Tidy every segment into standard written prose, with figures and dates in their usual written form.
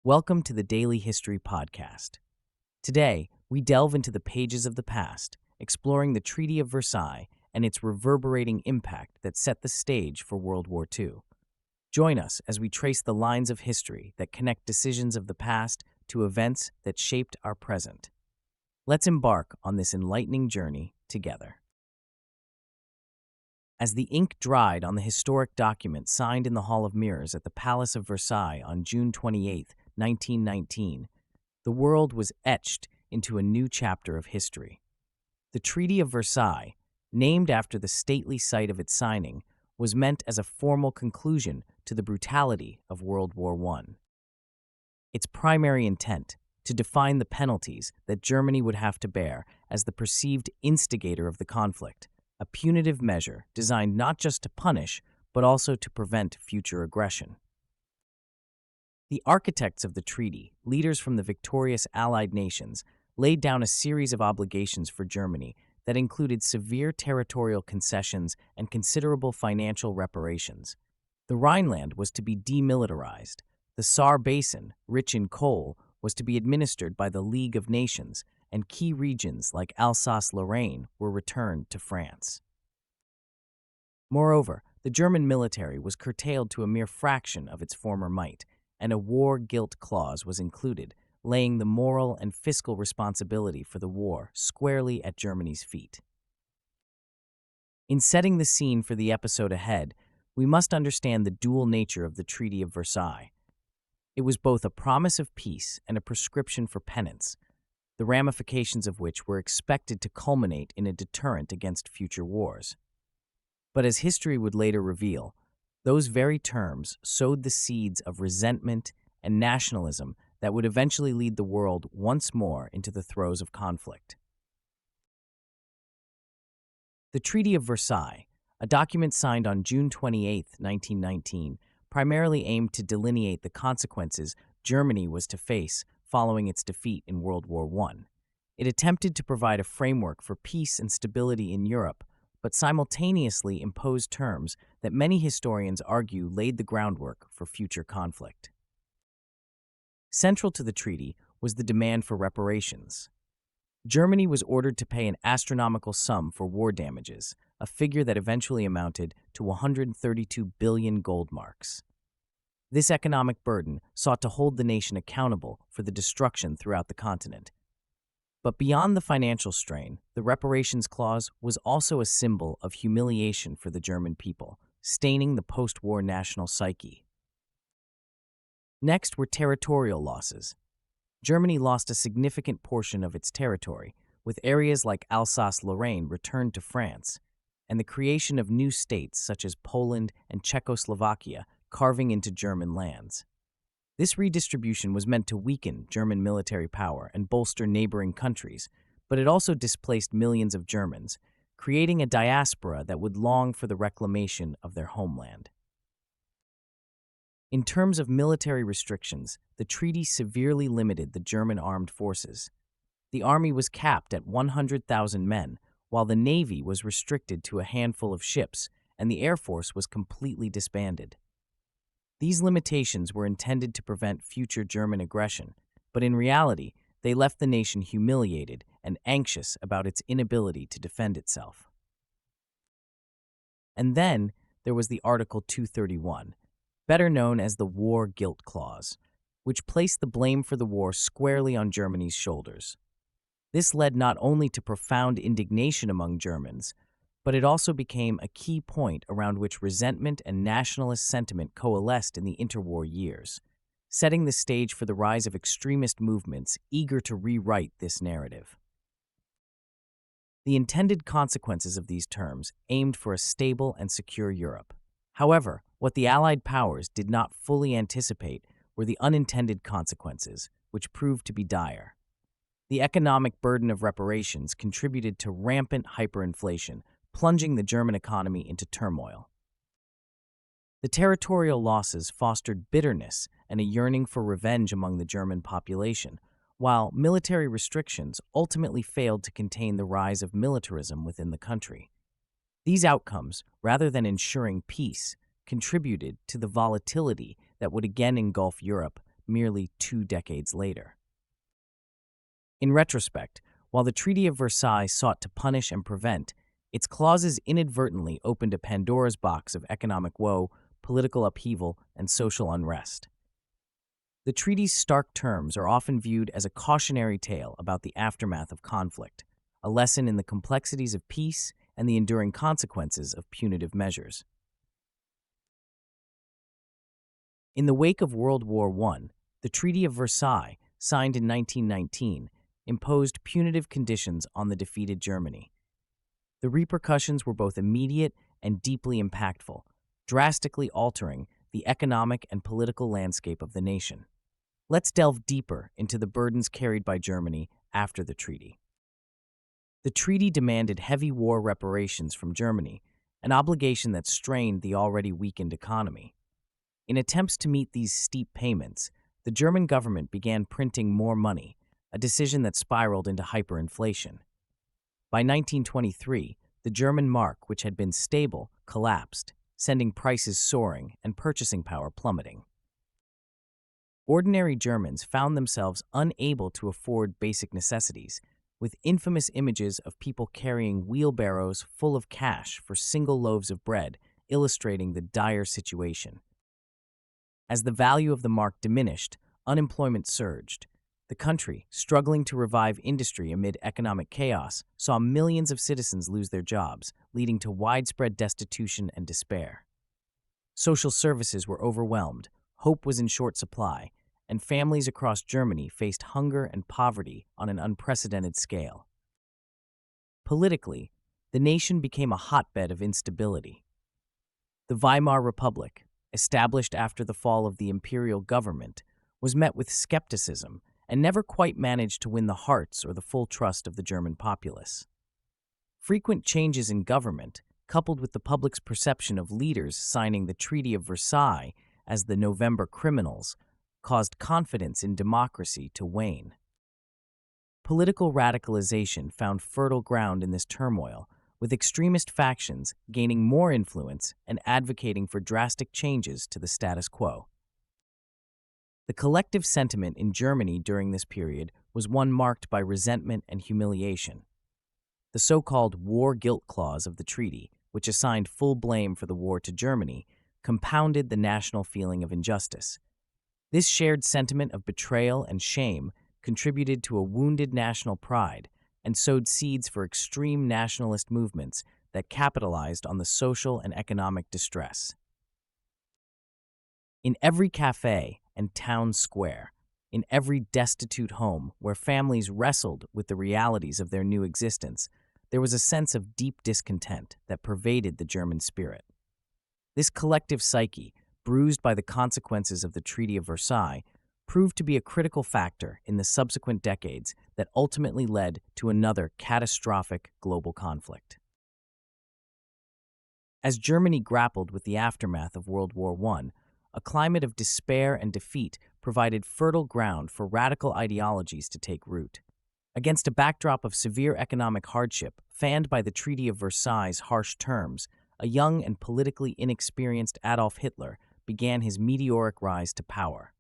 Welcome to the Daily History Podcast. Today, we delve into the pages of the past, exploring the Treaty of Versailles and its reverberating impact that set the stage for World War II. Join us as we trace the lines of history that connect decisions of the past to events that shaped our present. Let's embark on this enlightening journey together. As the ink dried on the historic document signed in the Hall of Mirrors at the Palace of Versailles on June 28, 1919, the world was etched into a new chapter of history. The Treaty of Versailles, named after the stately site of its signing, was meant as a formal conclusion to the brutality of World War I. Its primary intent, to define the penalties that Germany would have to bear as the perceived instigator of the conflict, a punitive measure designed not just to punish, but also to prevent future aggression. The architects of the treaty, leaders from the victorious Allied nations, laid down a series of obligations for Germany that included severe territorial concessions and considerable financial reparations. The Rhineland was to be demilitarized. The Saar Basin, rich in coal, was to be administered by the League of Nations, and key regions like Alsace-Lorraine were returned to France. Moreover, the German military was curtailed to a mere fraction of its former might, and a war guilt clause was included, laying the moral and fiscal responsibility for the war squarely at Germany's feet. In setting the scene for the episode ahead, we must understand the dual nature of the Treaty of Versailles. It was both a promise of peace and a prescription for penance, the ramifications of which were expected to culminate in a deterrent against future wars. But as history would later reveal, those very terms sowed the seeds of resentment and nationalism that would eventually lead the world once more into the throes of conflict. The Treaty of Versailles, a document signed on June 28, 1919, primarily aimed to delineate the consequences Germany was to face following its defeat in World War I. It attempted to provide a framework for peace and stability in Europe, but simultaneously imposed terms that many historians argue laid the groundwork for future conflict. Central to the treaty was the demand for reparations. Germany was ordered to pay an astronomical sum for war damages, a figure that eventually amounted to 132 billion gold marks. This economic burden sought to hold the nation accountable for the destruction throughout the continent. But beyond the financial strain, the reparations clause was also a symbol of humiliation for the German people, staining the post-war national psyche. Next were territorial losses. Germany lost a significant portion of its territory, with areas like Alsace-Lorraine returned to France, and the creation of new states such as Poland and Czechoslovakia carving into German lands. This redistribution was meant to weaken German military power and bolster neighboring countries, but it also displaced millions of Germans, creating a diaspora that would long for the reclamation of their homeland. In terms of military restrictions, the treaty severely limited the German armed forces. The army was capped at 100,000 men, while the navy was restricted to a handful of ships, and the air force was completely disbanded. These limitations were intended to prevent future German aggression, but in reality, they left the nation humiliated and anxious about its inability to defend itself. And then there was the Article 231, better known as the War Guilt Clause, which placed the blame for the war squarely on Germany's shoulders. This led not only to profound indignation among Germans, but it also became a key point around which resentment and nationalist sentiment coalesced in the interwar years, setting the stage for the rise of extremist movements eager to rewrite this narrative. The intended consequences of these terms aimed for a stable and secure Europe. However, what the Allied powers did not fully anticipate were the unintended consequences, which proved to be dire. The economic burden of reparations contributed to rampant hyperinflation, plunging the German economy into turmoil. The territorial losses fostered bitterness and a yearning for revenge among the German population, while military restrictions ultimately failed to contain the rise of militarism within the country. These outcomes, rather than ensuring peace, contributed to the volatility that would again engulf Europe, merely 2 decades later. In retrospect, while the Treaty of Versailles sought to punish and prevent, its clauses inadvertently opened a Pandora's box of economic woe, political upheaval, and social unrest. The treaty's stark terms are often viewed as a cautionary tale about the aftermath of conflict, a lesson in the complexities of peace and the enduring consequences of punitive measures. In the wake of World War I, the Treaty of Versailles, signed in 1919, imposed punitive conditions on the defeated Germany. The repercussions were both immediate and deeply impactful, drastically altering the economic and political landscape of the nation. Let's delve deeper into the burdens carried by Germany after the treaty. The treaty demanded heavy war reparations from Germany, an obligation that strained the already weakened economy. In attempts to meet these steep payments, the German government began printing more money, a decision that spiraled into hyperinflation. By 1923, the German mark, which had been stable, collapsed, sending prices soaring and purchasing power plummeting. Ordinary Germans found themselves unable to afford basic necessities, with infamous images of people carrying wheelbarrows full of cash for single loaves of bread illustrating the dire situation. As the value of the mark diminished, unemployment surged. The country, struggling to revive industry amid economic chaos, saw millions of citizens lose their jobs, leading to widespread destitution and despair. Social services were overwhelmed, hope was in short supply, and families across Germany faced hunger and poverty on an unprecedented scale. Politically, the nation became a hotbed of instability. The Weimar Republic, established after the fall of the imperial government, was met with skepticism and never quite managed to win the hearts or the full trust of the German populace. Frequent changes in government, coupled with the public's perception of leaders signing the Treaty of Versailles as the November criminals, caused confidence in democracy to wane. Political radicalization found fertile ground in this turmoil, with extremist factions gaining more influence and advocating for drastic changes to the status quo. The collective sentiment in Germany during this period was one marked by resentment and humiliation. The so-called war guilt clause of the treaty, which assigned full blame for the war to Germany, compounded the national feeling of injustice. This shared sentiment of betrayal and shame contributed to a wounded national pride and sowed seeds for extreme nationalist movements that capitalized on the social and economic distress. In every cafe and town square, in every destitute home where families wrestled with the realities of their new existence, there was a sense of deep discontent that pervaded the German spirit. This collective psyche, bruised by the consequences of the Treaty of Versailles, proved to be a critical factor in the subsequent decades that ultimately led to another catastrophic global conflict. As Germany grappled with the aftermath of World War I, a climate of despair and defeat provided fertile ground for radical ideologies to take root. Against a backdrop of severe economic hardship, fanned by the Treaty of Versailles' harsh terms, a young and politically inexperienced Adolf Hitler began his meteoric rise to power.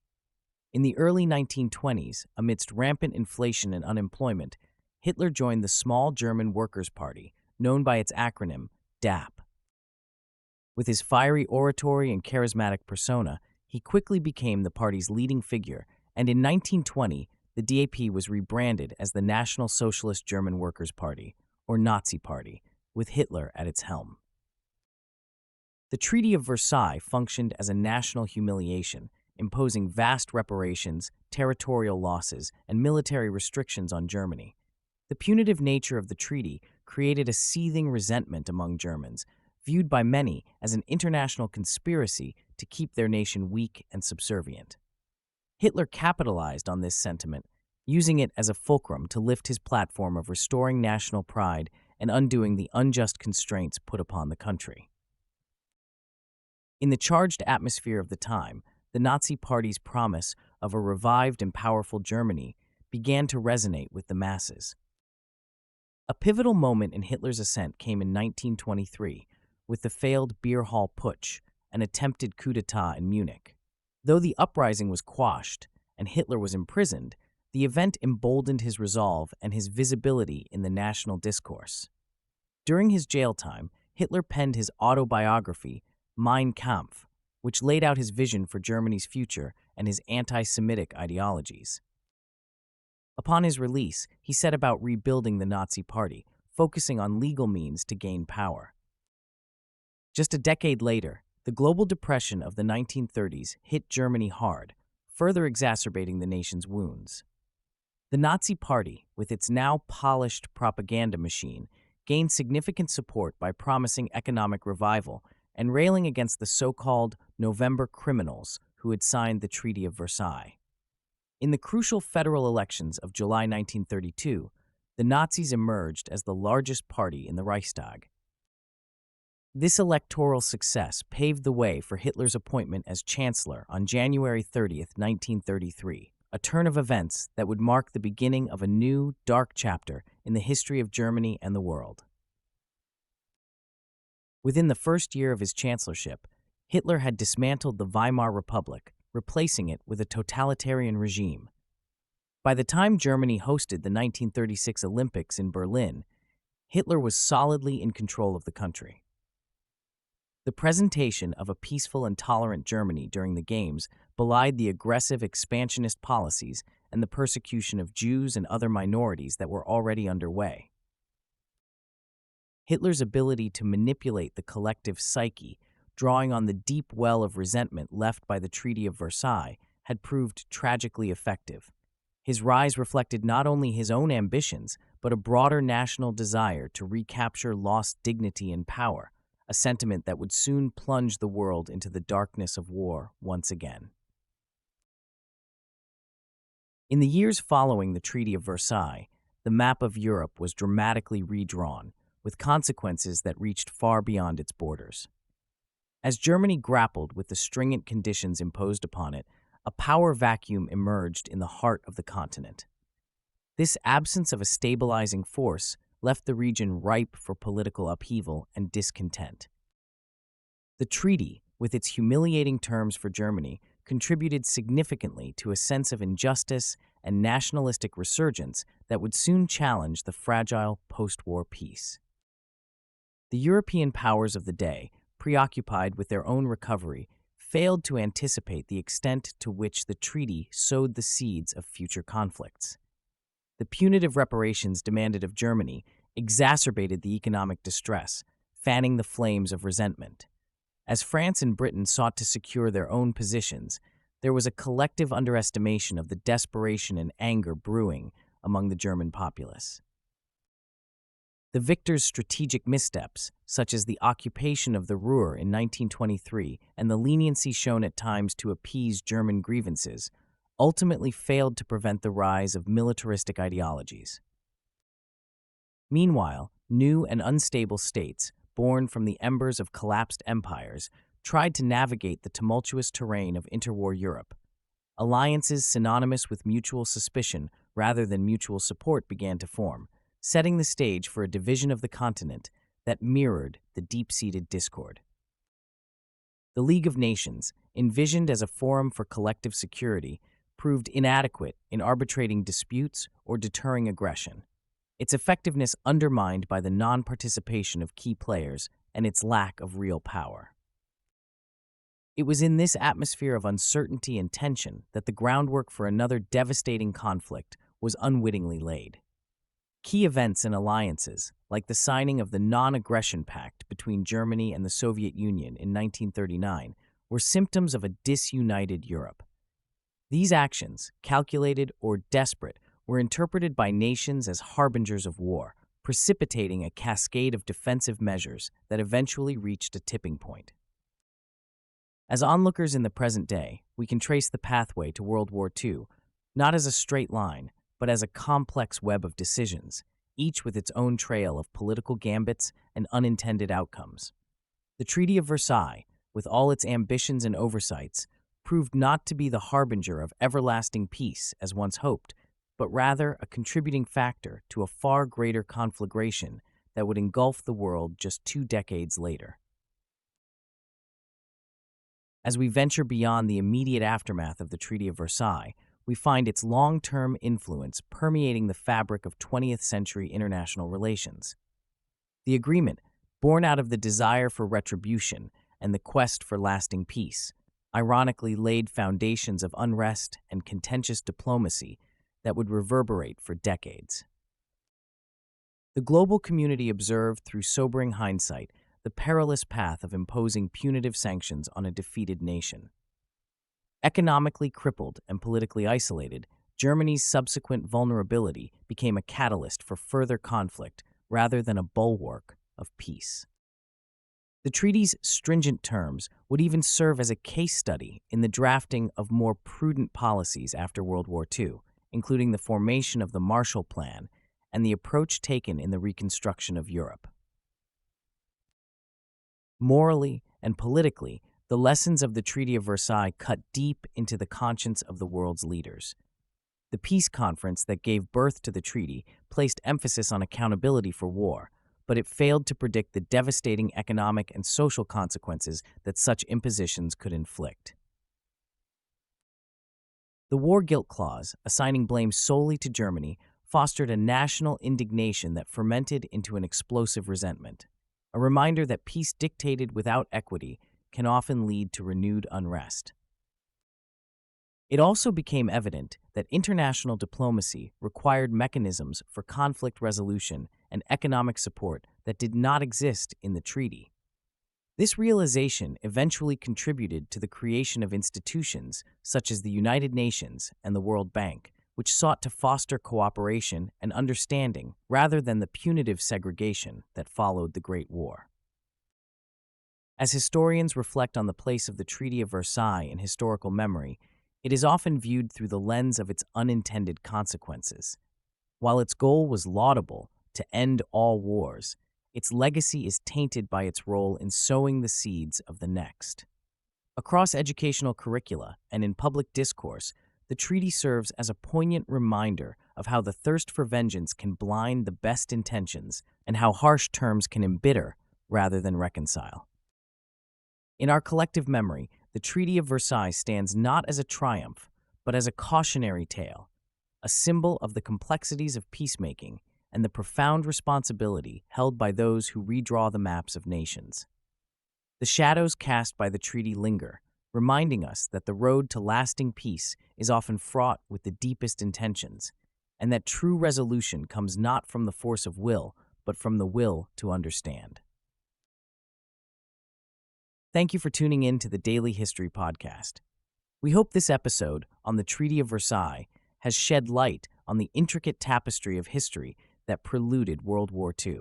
In the early 1920s, amidst rampant inflation and unemployment, Hitler joined the small German Workers' Party, known by its acronym DAP. With his fiery oratory and charismatic persona, he quickly became the party's leading figure, and in 1920, the DAP was rebranded as the National Socialist German Workers' Party, or Nazi Party, with Hitler at its helm. The Treaty of Versailles functioned as a national humiliation, imposing vast reparations, territorial losses, and military restrictions on Germany. The punitive nature of the treaty created a seething resentment among Germans, viewed by many as an international conspiracy to keep their nation weak and subservient. Hitler capitalized on this sentiment, using it as a fulcrum to lift his platform of restoring national pride and undoing the unjust constraints put upon the country. In the charged atmosphere of the time, the Nazi Party's promise of a revived and powerful Germany began to resonate with the masses. A pivotal moment in Hitler's ascent came in 1923, with the failed Beer Hall Putsch, an attempted coup d'etat in Munich. Though the uprising was quashed and Hitler was imprisoned, the event emboldened his resolve and his visibility in the national discourse. During his jail time, Hitler penned his autobiography, Mein Kampf, which laid out his vision for Germany's future and his anti-Semitic ideologies. Upon his release, he set about rebuilding the Nazi Party, focusing on legal means to gain power. Just a decade later, the global depression of the 1930s hit Germany hard, further exacerbating the nation's wounds. The Nazi Party, with its now polished propaganda machine, gained significant support by promising economic revival and railing against the so-called November criminals who had signed the Treaty of Versailles. In the crucial federal elections of July 1932, the Nazis emerged as the largest party in the Reichstag. This electoral success paved the way for Hitler's appointment as Chancellor on January 30, 1933, a turn of events that would mark the beginning of a new, dark chapter in the history of Germany and the world. Within the first year of his chancellorship, Hitler had dismantled the Weimar Republic, replacing it with a totalitarian regime. By the time Germany hosted the 1936 Olympics in Berlin, Hitler was solidly in control of the country. The presentation of a peaceful and tolerant Germany during the Games belied the aggressive expansionist policies and the persecution of Jews and other minorities that were already underway. Hitler's ability to manipulate the collective psyche, drawing on the deep well of resentment left by the Treaty of Versailles, had proved tragically effective. His rise reflected not only his own ambitions, but a broader national desire to recapture lost dignity and power, a sentiment that would soon plunge the world into the darkness of war once again. In the years following the Treaty of Versailles, the map of Europe was dramatically redrawn, with consequences that reached far beyond its borders. As Germany grappled with the stringent conditions imposed upon it, a power vacuum emerged in the heart of the continent. This absence of a stabilizing force left the region ripe for political upheaval and discontent. The treaty, with its humiliating terms for Germany, contributed significantly to a sense of injustice and nationalistic resurgence that would soon challenge the fragile post-war peace. The European powers of the day, preoccupied with their own recovery, failed to anticipate the extent to which the treaty sowed the seeds of future conflicts. The punitive reparations demanded of Germany exacerbated the economic distress, fanning the flames of resentment. As France and Britain sought to secure their own positions, there was a collective underestimation of the desperation and anger brewing among the German populace. The victors' strategic missteps, such as the occupation of the Ruhr in 1923 and the leniency shown at times to appease German grievances, ultimately failed to prevent the rise of militaristic ideologies. Meanwhile, new and unstable states, born from the embers of collapsed empires, tried to navigate the tumultuous terrain of interwar Europe. Alliances synonymous with mutual suspicion rather than mutual support began to form, setting the stage for a division of the continent that mirrored the deep-seated discord. The League of Nations, envisioned as a forum for collective security, proved inadequate in arbitrating disputes or deterring aggression, its effectiveness undermined by the non-participation of key players and its lack of real power. It was in this atmosphere of uncertainty and tension that the groundwork for another devastating conflict was unwittingly laid. Key events and alliances, like the signing of the Non-Aggression Pact between Germany and the Soviet Union in 1939, were symptoms of a disunited Europe. These actions, calculated or desperate, were interpreted by nations as harbingers of war, precipitating a cascade of defensive measures that eventually reached a tipping point. As onlookers in the present day, we can trace the pathway to World War II, not as a straight line, but as a complex web of decisions, each with its own trail of political gambits and unintended outcomes. The Treaty of Versailles, with all its ambitions and oversights, proved not to be the harbinger of everlasting peace as once hoped, but rather a contributing factor to a far greater conflagration that would engulf the world just 2 decades later. As we venture beyond the immediate aftermath of the Treaty of Versailles, we find its long-term influence permeating the fabric of 20th century international relations. The agreement, born out of the desire for retribution and the quest for lasting peace, ironically laid foundations of unrest and contentious diplomacy that would reverberate for decades. The global community observed through sobering hindsight the perilous path of imposing punitive sanctions on a defeated nation. Economically crippled and politically isolated, Germany's subsequent vulnerability became a catalyst for further conflict rather than a bulwark of peace. The treaty's stringent terms would even serve as a case study in the drafting of more prudent policies after World War II, including the formation of the Marshall Plan and the approach taken in the reconstruction of Europe. Morally and politically, the lessons of the Treaty of Versailles cut deep into the conscience of the world's leaders. The peace conference that gave birth to the treaty placed emphasis on accountability for war, but it failed to predict the devastating economic and social consequences that such impositions could inflict. The War Guilt Clause, assigning blame solely to Germany, fostered a national indignation that fermented into an explosive resentment, a reminder that peace dictated without equity can often lead to renewed unrest. It also became evident that international diplomacy required mechanisms for conflict resolution and economic support that did not exist in the treaty. This realization eventually contributed to the creation of institutions such as the United Nations and the World Bank, which sought to foster cooperation and understanding rather than the punitive segregation that followed the Great War. As historians reflect on the place of the Treaty of Versailles in historical memory, it is often viewed through the lens of its unintended consequences. While its goal was laudable, to end all wars, its legacy is tainted by its role in sowing the seeds of the next. Across educational curricula and in public discourse, the treaty serves as a poignant reminder of how the thirst for vengeance can blind the best intentions and how harsh terms can embitter rather than reconcile. In our collective memory, the Treaty of Versailles stands not as a triumph, but as a cautionary tale, a symbol of the complexities of peacemaking and the profound responsibility held by those who redraw the maps of nations. The shadows cast by the treaty linger, reminding us that the road to lasting peace is often fraught with the deepest intentions, and that true resolution comes not from the force of will, but from the will to understand. Thank you for tuning in to the Daily History Podcast. We hope this episode on the Treaty of Versailles has shed light on the intricate tapestry of history that preluded World War II.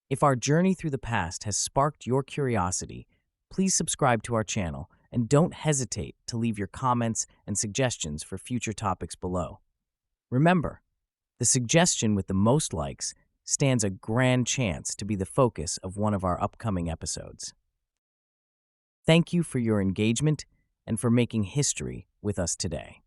If our journey through the past has sparked your curiosity, please subscribe to our channel and don't hesitate to leave your comments and suggestions for future topics below. Remember, the suggestion with the most likes stands a grand chance to be the focus of one of our upcoming episodes. Thank you for your engagement and for making history with us today.